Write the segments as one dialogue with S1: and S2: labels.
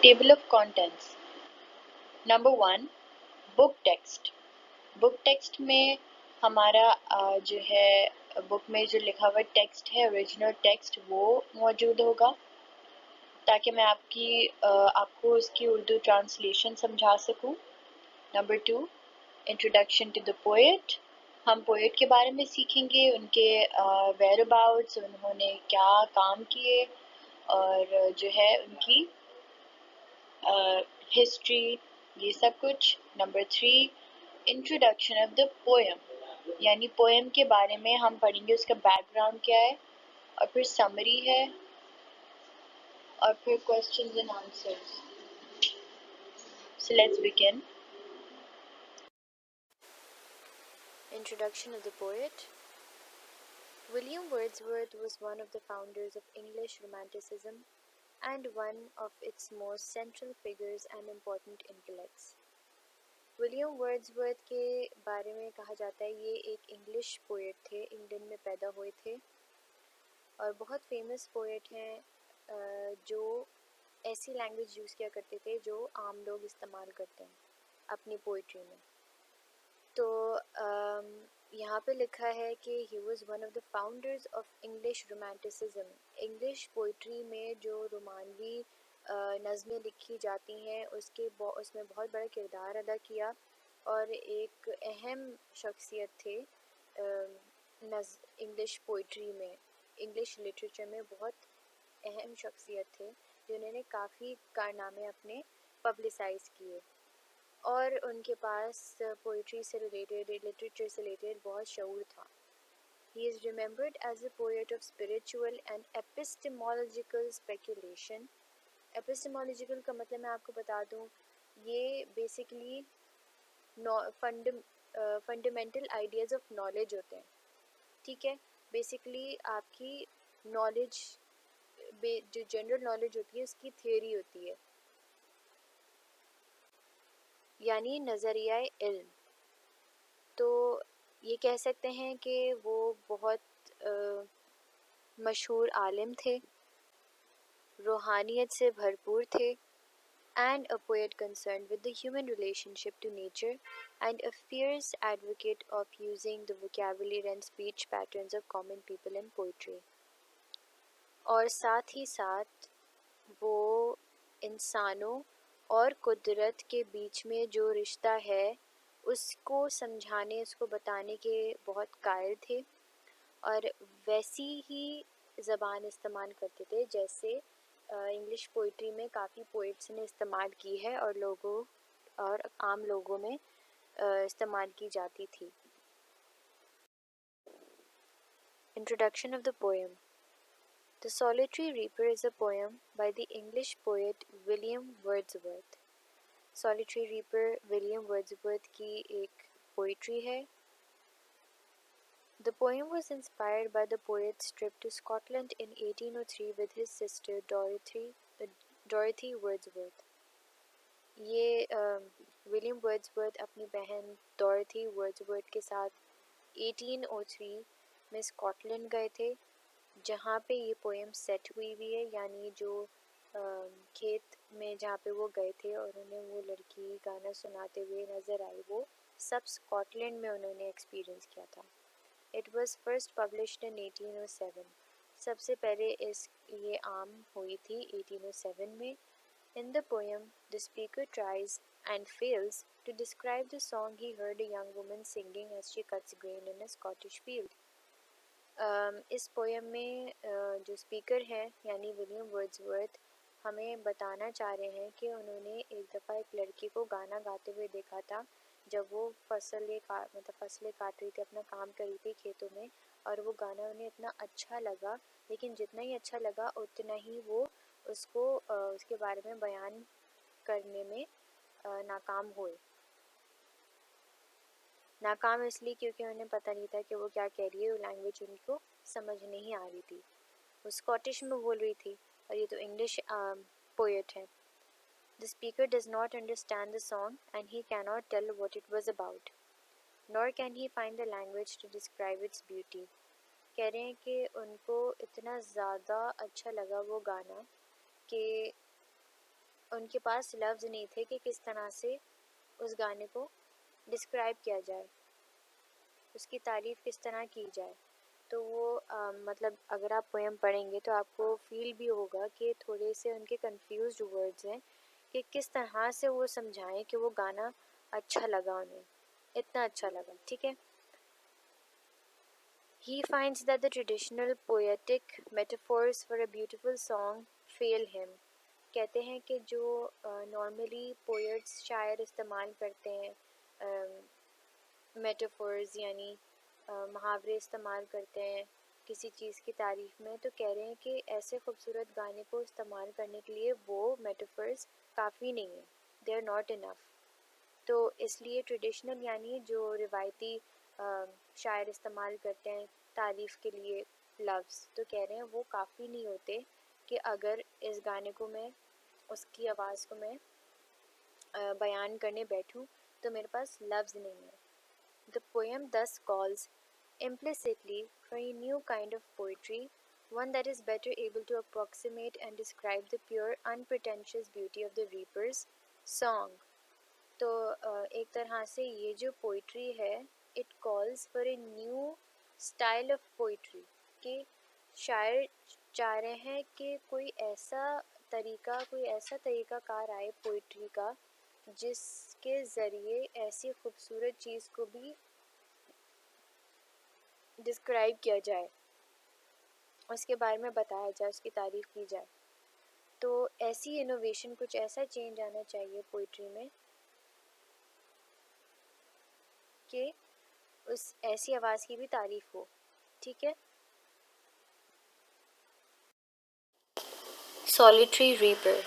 S1: Table of contents. Number 1, book text. Book text में हमारा जो है बुक में जो लिखा हुआ टेक्स्ट है, ओरिजिनल टेक्स्ट, वो मौजूद होगा ताकि मैं आपको उसकी उर्दू ट्रांसलेशन समझा सकूं। Number 2, introduction to the poet. हम पोएट के बारे में सीखेंगे, उनके वेयर अबाउट्स, उन्होंने क्या काम किए और जो है उनकी हिस्ट्री, ये सब कुछ। Number 3, introduction of the poem, यानी पोएम के बारे में हम पढ़ेंगे, उसका बैकग्राउंड क्या है, और फिर समरी है, और फिर questions and answers. So let's begin.
S2: Introduction of the poet. William Wordsworth was one of the founders of English Romanticism and one of its most central figures and important intellects. William Wordsworth के बारे में कहा जाता है ये एक English poet थे, England में पैदा हुए थे और बहुत फेमस पोएट हैं जो ऐसी लैंग्वेज यूज़ किया करते थे जो आम लोग इस्तेमाल करते हैं अपनी पोइट्री में। तो यहाँ पे लिखा है कि he was one of the founders of English romanticism. English poetry में जो रोमानवी नज़में लिखी जाती हैं उसमें बहुत बड़ा किरदार अदा किया और एक अहम शख्सियत थे इंग्लिश पोइट्री में, इंग्लिश लिटरेचर में बहुत अहम शख्सियत थे जिन्होंने काफ़ी कारनामे अपने पब्लिसाइज किए और उनके पास पोइट्री से रिलेटेड, लिटरेचर से रिलेटेड बहुत शऊर था। He is remembered as a poet of spiritual and epistemological speculation. Epistemological का मतलब मैं आपको बता दूँ, ये basically fundamental ideas of knowledge होते हैं, ठीक है। बेसिकली आपकी नॉलेज, जो जनरल नॉलेज होती है उसकी थियरी होती है, यानी नज़रिया इल्म। तो ये कह सकते हैं कि वो बहुत मशहूर आलिम थे, रूहानियत से भरपूर थे, and a poet concerned with the human relationship to nature and a fierce advocate of using the vocabulary and speech patterns of common people in poetry. और साथ ही साथ वो इंसानों और कुदरत के बीच में जो रिश्ता है उसको समझाने, उसको बताने के बहुत कायल थे और वैसी ही ज़बान इस्तेमाल करते थे जैसे इंग्लिश पोइट्री में काफ़ी पोइट्स ने इस्तेमाल की है और लोगों और आम लोगों में इस्तेमाल की जाती थी। Introduction of the poem. The Solitary Reaper is a poem by the English poet William Wordsworth. Solitary Reaper William Wordsworth की एक पोइट्री है। The poem was inspired by the poet's trip to Scotland in 1803 with his sister Dorothy Wordsworth. ये William Wordsworth अपनी बहन Dorothy Wordsworth के साथ 1803 में Scotland गए थे, जहाँ पे ये पोएम सेट हुई हुई है, यानी जो खेत में जहाँ पे वो गए थे और उन्हें वो लड़की गाना सुनाते हुए नज़र आई, वो सब स्कॉटलैंड में उन्होंने एक्सपीरियंस किया था। It was first published in 1807। सबसे पहले ये आम हुई थी 1807 में। In the poem, the speaker tries and fails to describe the song he heard a young woman singing as she cuts grain in a Scottish field. इस poem में जो स्पीकर हैं यानी विलियम वर्ड्सवर्थ हमें बताना चाह रहे हैं कि उन्होंने एक दफ़ा एक लड़की को गाना गाते हुए देखा था जब वो फसलें काट रही थी, अपना काम कर रही थी खेतों में, और वो गाना उन्हें इतना अच्छा लगा, लेकिन जितना ही अच्छा लगा उतना ही वो उसको उसके बारे में बयान करने में नाकाम इसलिए क्योंकि उन्हें पता नहीं था कि वो क्या कह रही है, वो लैंग्वेज उनको समझ नहीं आ रही थी। वो स्कॉटिश में बोल रही थी और ये तो इंग्लिश पोएट है। The speaker does not understand the song and he cannot tell what it was about, nor can he find the language to describe its beauty. कह रहे हैं कि उनको इतना ज़्यादा अच्छा लगा वो गाना कि उनके पास लफ्ज़ नहीं थे कि किस तरह से उस गाने को डिस्क्राइब किया जाए, उसकी तारीफ़ किस तरह की जाए। तो वो मतलब अगर आप पोएम पढ़ेंगे तो आपको फील भी होगा कि थोड़े से उनके कंफ्यूज्ड वर्ड्स हैं कि किस तरह से वो समझाएं कि वो गाना अच्छा लगा उन्हें, इतना अच्छा लगा। ठीक है। He finds that the traditional poetic metaphors for a beautiful song fail him. कहते हैं कि जो नॉर्मली पोएट्स शायर इस्तेमाल करते हैं, मेटाफोर्स यानी मुहावरे इस्तेमाल करते हैं किसी चीज़ की तारीफ़ में, तो कह रहे हैं कि ऐसे खूबसूरत गाने को इस्तेमाल करने के लिए वो मेटाफर्स काफ़ी नहीं है, दे आर नॉट इनफ। तो इसलिए ट्रेडिशनल यानी जो रिवायती शायर इस्तेमाल करते हैं तारीफ़ के लिए लफ्ज़, तो कह रहे हैं वो काफ़ी नहीं होते कि अगर इस गाने को मैं, उसकी आवाज़ को मैं बयान करने बैठूं तो मेरे पास लफ्ज़ नहीं है। The poem thus calls implicitly for a new kind of poetry, one that is better able to approximate and describe the pure, unpretentious beauty of the reaper's song. तो एक तरह से ये जो पोइट्री है, it calls for a new style of poetry, कि शायर चाह रहे हैं कि कोई ऐसा तरीकाकार आए पोइट्री का जिसके ज़रिए ऐसी खूबसूरत चीज़ को भी डिस्क्राइब किया जाए, उसके बारे में बताया जाए, उसकी तारीफ़ की जाए। तो ऐसी इनोवेशन, कुछ ऐसा चेंज आना चाहिए पोइट्री में कि उस ऐसी आवाज़ की भी तारीफ़ हो। ठीक है।
S3: Solitary reaper.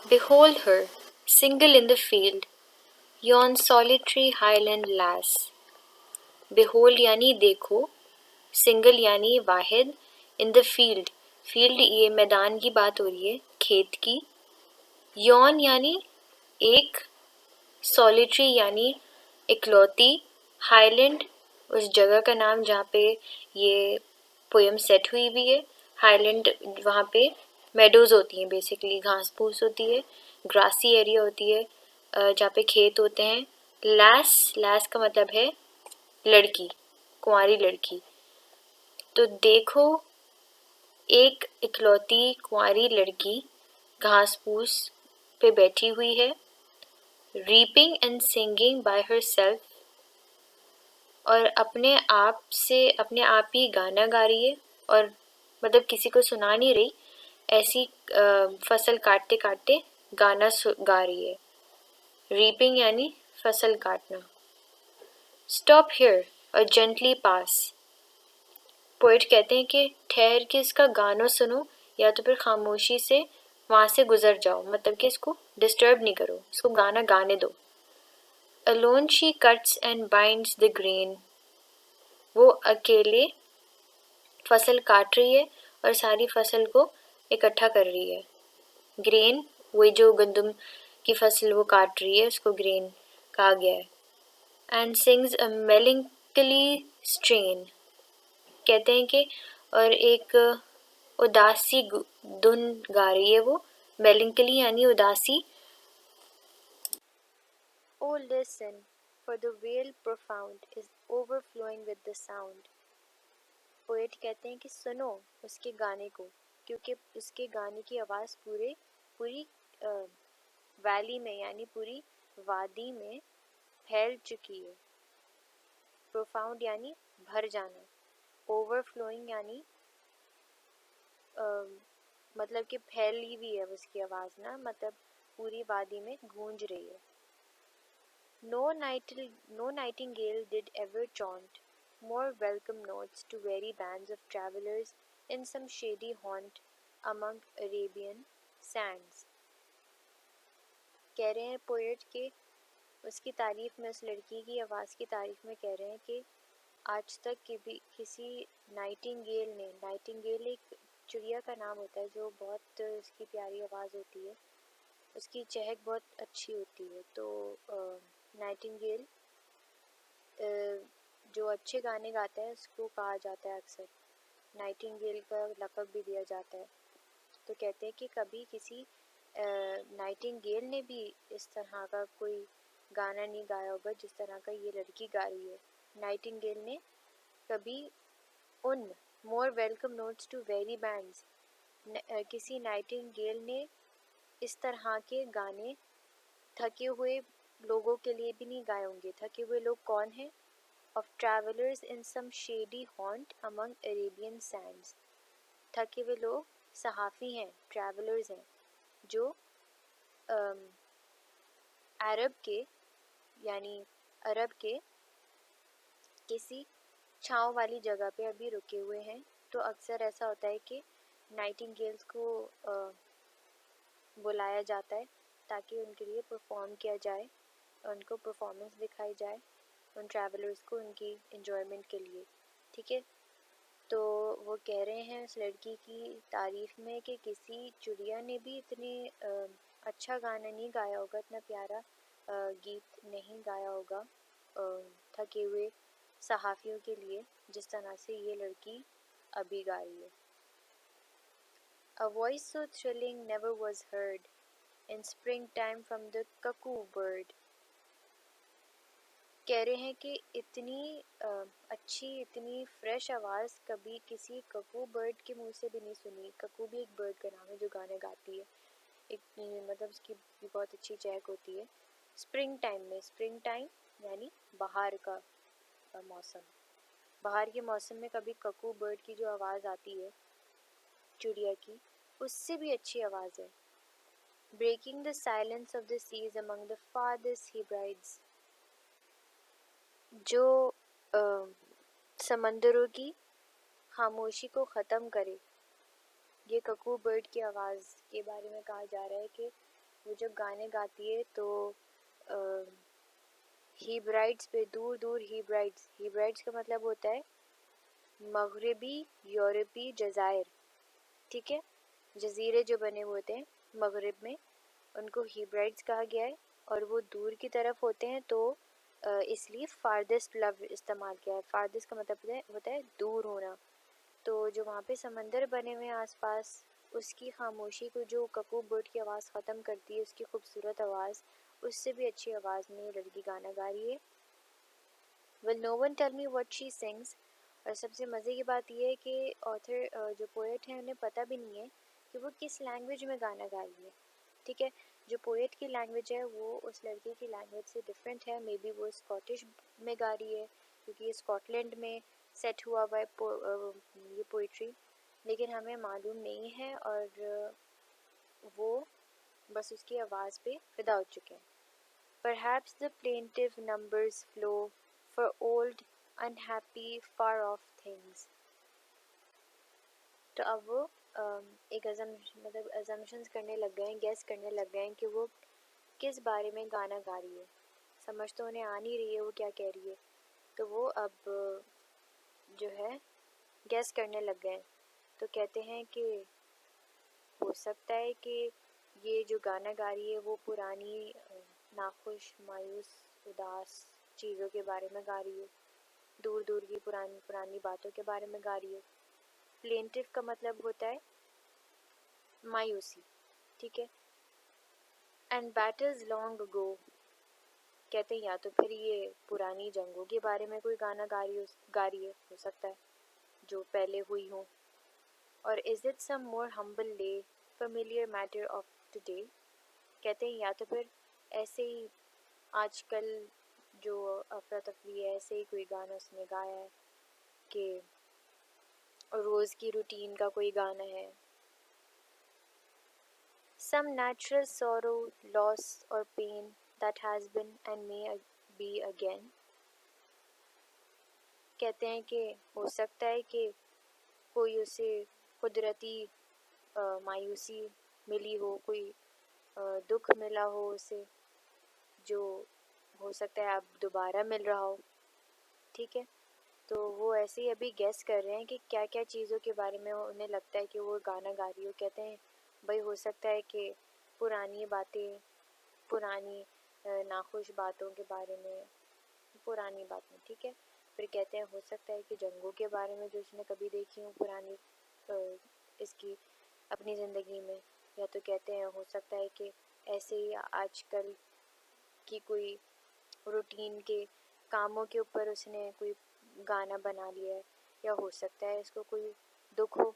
S3: Behold her, single in the field, yon solitary highland lass. Behold यानी देखो, single यानी वाहिद, in the field, field ये मैदान की बात हो रही है, खेत की। yon यानी एक, solitary यानी इकलौती, हाईलैंड उस जगह का नाम जहाँ पे ये पोएम सेट हुई हुई है। हाईलैंड वहाँ पे मेडोज होती हैं, बेसिकली घास फूस होती है, ग्रासी एरिया होती है जहाँ पे खेत होते हैं। लैस का मतलब है लड़की, कुंवारी लड़की। तो देखो एक इकलौती कुंवारी लड़की घास फूस पे बैठी हुई है, reaping and singing by herself, और अपने आप ही गाना गा रही है, और मतलब किसी को सुना नहीं रही, ऐसी फसल काटते काटते गाना गा रही है। रीपिंग यानी फसल काटना। स्टॉप हियर और जेंटली पास। पोइट कहते हैं कि ठहर के इसका गाना सुनो या तो फिर खामोशी से वहाँ से गुजर जाओ, मतलब कि इसको डिस्टर्ब नहीं करो, इसको गाना गाने दो। Alone she cuts and binds the grain. वो अकेले फसल काट रही है और सारी फसल को इकट्ठा कर रही है। ग्रेन, वही जो गंदम की फसल वो काट रही है, उसको ग्रेन कहा गया है। And sings a melancholy strain, कहते हैं कि और एक उदासी धुन गा रही है वो, मेलंकली यानी उदासी।
S2: Oh listen, for the wail profound is overflowing with the sound. Poet कहते हैं कि सुनो उसके गाने को, क्योंकि उसके गाने की आवाज़ पूरी वैली में यानी पूरी वादी में फैल चुकी है। प्रोफाउंड यानी भर जाना, ओवरफ्लोइंग यानी मतलब कि फैली हुई है उसकी आवाज़ ना, मतलब पूरी वादी में गूंज रही है। No nightingale did ever chaunt more welcome notes to weary bands of travellers in some shady haunt among Arabian sands. कह रहे हैं पोएट के उसकी तारीफ़ में, उस लड़की की आवाज़ की तारीफ़ में कह रहे हैं कि आज तक किसी नाइटिंगेल एक चिड़िया का नाम होता है जो बहुत उसकी प्यारी आवाज़ होती है, उसकी चहक बहुत अच्छी होती है। तो नाइटिंगेल जो अच्छे गाने गाता है उसको कहा जाता है, अक्सर नाइटिंगेल का लक़ब भी दिया जाता है। तो कहते हैं कि कभी किसी नाइटिंगेल ने भी इस तरह का कोई गाना नहीं गाया होगा जिस तरह का ये लड़की गा रही है। नाइटिंगेल ने कभी उन more welcome notes to weary bands, किसी नाइटिंगेल ने इस तरह के गाने थके हुए लोगों के लिए भी नहीं गाए होंगे। थके हुए लोग कौन हैं? Of travellers in some shady haunt among Arabian sands. थके हुए लोग सहाफ़ी हैं, ट्रैवलर्स हैं, जो अरब के यानी अरब के किसी छाँव वाली जगह पे अभी रुके हुए हैं। तो अक्सर ऐसा होता है कि नाइटिंगेल्स को बुलाया जाता है ताकि उनके लिए परफॉर्म किया जाए, उनको परफॉर्मेंस दिखाई जाए उन ट्रैवलर्स को उनकी एंजॉयमेंट के लिए। ठीक है, तो वो कह रहे हैं उस लड़की की तारीफ़ में कि किसी चिड़िया ने भी इतने अच्छा गाना नहीं गाया होगा, इतना प्यारा गीत नहीं गाया होगा थके हुए सहाफ़ियों के लिए जिस तरह से ये लड़की अभी गा रही है। A voice so thrilling never was heard in springtime from the cuckoo bird। कह रहे हैं कि इतनी अच्छी, इतनी फ्रेश आवाज़ कभी किसी ककू बर्ड के मुंह से भी नहीं सुनी। ककू भी एक बर्ड का नाम है जो गाने गाती है, एक मतलब उसकी भी बहुत अच्छी चहक होती है। स्प्रिंग टाइम में, स्प्रिंग टाइम यानी बाहर का मौसम, बाहर के मौसम में कभी ककू बर्ड की जो आवाज़ आती है चिड़िया की, उससे भी अच्छी आवाज़ है। Breaking the silence of the seas among the farthest Hebrides, जो समंदरों की खामोशी को ख़त्म करे। ये ककू बर्ड की आवाज़ के बारे में कहा जा रहा है कि वो जब गाने गाती है तो हिब्राइड्स पे, दूर दूर हिब्राइड्स, हिब्राइड्स का मतलब होता है मगरबी यूरोपी जज़ायर। ठीक है, जजीरे जो बने हुए होते हैं मगरब में उनको हिब्राइड्स कहा गया है और वो दूर की तरफ होते हैं, तो इसलिए फारदेस्ट लव इस्तेमाल किया है। फारदेस्ट का मतलब होता है दूर होना। तो जो वहाँ पे समंदर बने हुए हैं आसपास, उसकी खामोशी को जो ककू बर्ड की आवाज़ ख़त्म करती है, उसकी खूबसूरत आवाज़, उससे भी अच्छी आवाज़ में लड़की गाना गा रही है। Will no one tell me what she sings? और सबसे मज़े की बात यह है कि ऑथर जो पोएट हैं उन्हें पता भी नहीं है कि वो किस लैंग्वेज में गाना गा रही है। ठीक है, जो पोएट की लैंग्वेज है वो उस लड़की की लैंग्वेज से डिफरेंट है। मे बी वो स्कॉटिश में गा रही है क्योंकि ये स्कॉटलैंड में सेट हुआ हुआ है ये पोइट्री, लेकिन हमें मालूम नहीं है और वो बस उसकी आवाज़ पे फिदा हो चुके हैं। Perhaps the plaintive numbers flow for old, unhappy, far-off things। तो अब वो एक मतलब assumptions करने लग गए हैं, गेस करने लग गए हैं कि वो किस बारे में गाना गा रही है। समझ तो उन्हें आ नहीं रही है वो क्या कह रही है, तो वो अब जो है गेस करने लग गए हैं। तो कहते हैं कि हो सकता है कि ये जो गाना गा रही है वो पुरानी नाखुश, मायूस, उदास चीज़ों के बारे में गा रही है, दूर दूर की पुरानी पुरानी बातों के बारे में गा रही है। प्लेंटिव का मतलब होता है मायूसी। ठीक है, एंड बैटल्स लॉन्ग अगो, कहते हैं या तो फिर ये पुरानी जंगों के बारे में कोई गाना गा रही है, हो सकता है जो पहले हुई हो। और is it some more humble lay familiar matter of today, कहते हैं या तो फिर ऐसे ही आजकल जो अफरा तफरी है ऐसे ही कोई गाना उसने गाया है कि रोज़ की रूटीन का कोई गाना है। Some natural sorrow, loss or pain that has been and may be again, कहते हैं कि हो सकता है कि कोई उसे कुदरती मायूसी मिली हो, कोई दुख मिला हो उसे, जो हो सकता है अब दोबारा मिल रहा हो। ठीक है, तो वो ऐसे ही अभी गेस कर रहे हैं कि क्या क्या चीज़ों के बारे में उन्हें लगता है कि वो गाना गा रही हो। कहते हैं भाई हो सकता है कि पुरानी बातें, पुरानी नाखुश बातों के बारे में, पुरानी बातें। ठीक है, फिर कहते हैं हो सकता है कि जंगों के बारे में जो उसने कभी देखी हो पुरानी इसकी अपनी ज़िंदगी में। या तो कहते हैं हो सकता है कि ऐसे ही आजकल की कोई रूटीन के कामों के ऊपर उसने कोई गाना बना लिया है, या हो सकता है इसको कोई दुख हो.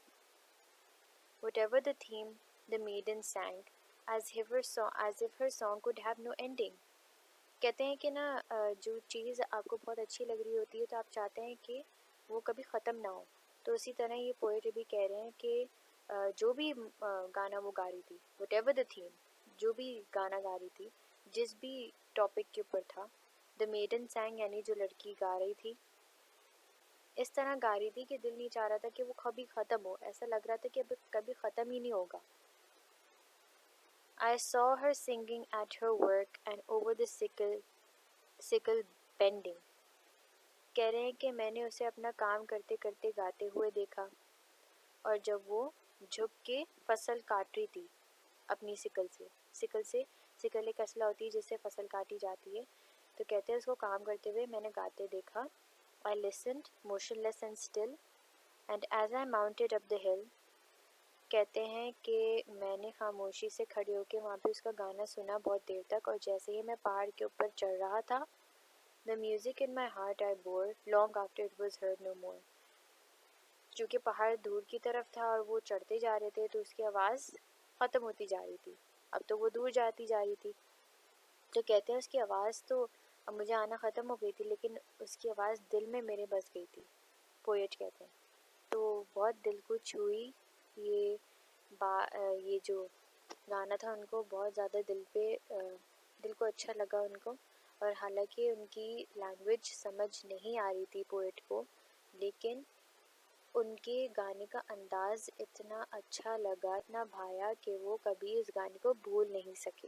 S2: Whatever the theme, the maiden sang as if her song could have no ending. कहते हैं कि ना जो चीज़ आपको बहुत अच्छी लग रही होती है तो आप चाहते हैं कि वो कभी ख़त्म ना हो. तो उसी तरह ये पोएट भी कह रहे हैं कि जो भी गाना वो गा रही थी, whatever the theme, जो भी गाना गा रही थी, जिस भी टॉपिक के ऊपर था, the maiden sang यानी जो लड़की गा रही थी, इस तरह गा रही थी कि दिल नहीं चाह रहा था कि वो कभी ख़त्म हो. ऐसा लग रहा था कि अब कभी ख़त्म ही नहीं होगा. I saw her singing at her work and over the sickle bending. कह रहे हैं कि मैंने उसे अपना काम करते करते गाते हुए देखा, और जब वो झुक के फसल काट रही थी अपनी सिकल एक असला होती है जिससे फसल काटी जाती है. तो कहते हैं उसको काम करते हुए मैंने गाते देखा. I listened, motionless and still, and as I mounted up the hill. कहते हैं कि मैंने खामोशी से खड़े होकर वहाँ पे उसका गाना सुना बहुत देर तक, और जैसे ही मैं पहाड़ के ऊपर चढ़ रहा था, The music in my heart I bore long after it was heard no more. चूँकि पहाड़ दूर की तरफ था और वो चढ़ते जा रहे थे तो उसकी आवाज़ ख़त्म होती जा रही थी. अब तो वो दूर जाती जा रही थी. तो कहते हैं उसकी आवाज़ तो अब मुझे आना ख़त्म हो गई थी, लेकिन उसकी आवाज़ दिल में मेरे बस गई थी. पोएट कहते हैं. तो बहुत दिल को छुई ये ये जो गाना था. उनको बहुत ज़्यादा दिल को अच्छा लगा उनको. और हालांकि उनकी लैंग्वेज समझ नहीं आ रही थी पोएट को, लेकिन उनके गाने का अंदाज़ इतना अच्छा लगा, इतना भाया कि वो कभी इस गाने को भूल नहीं सके.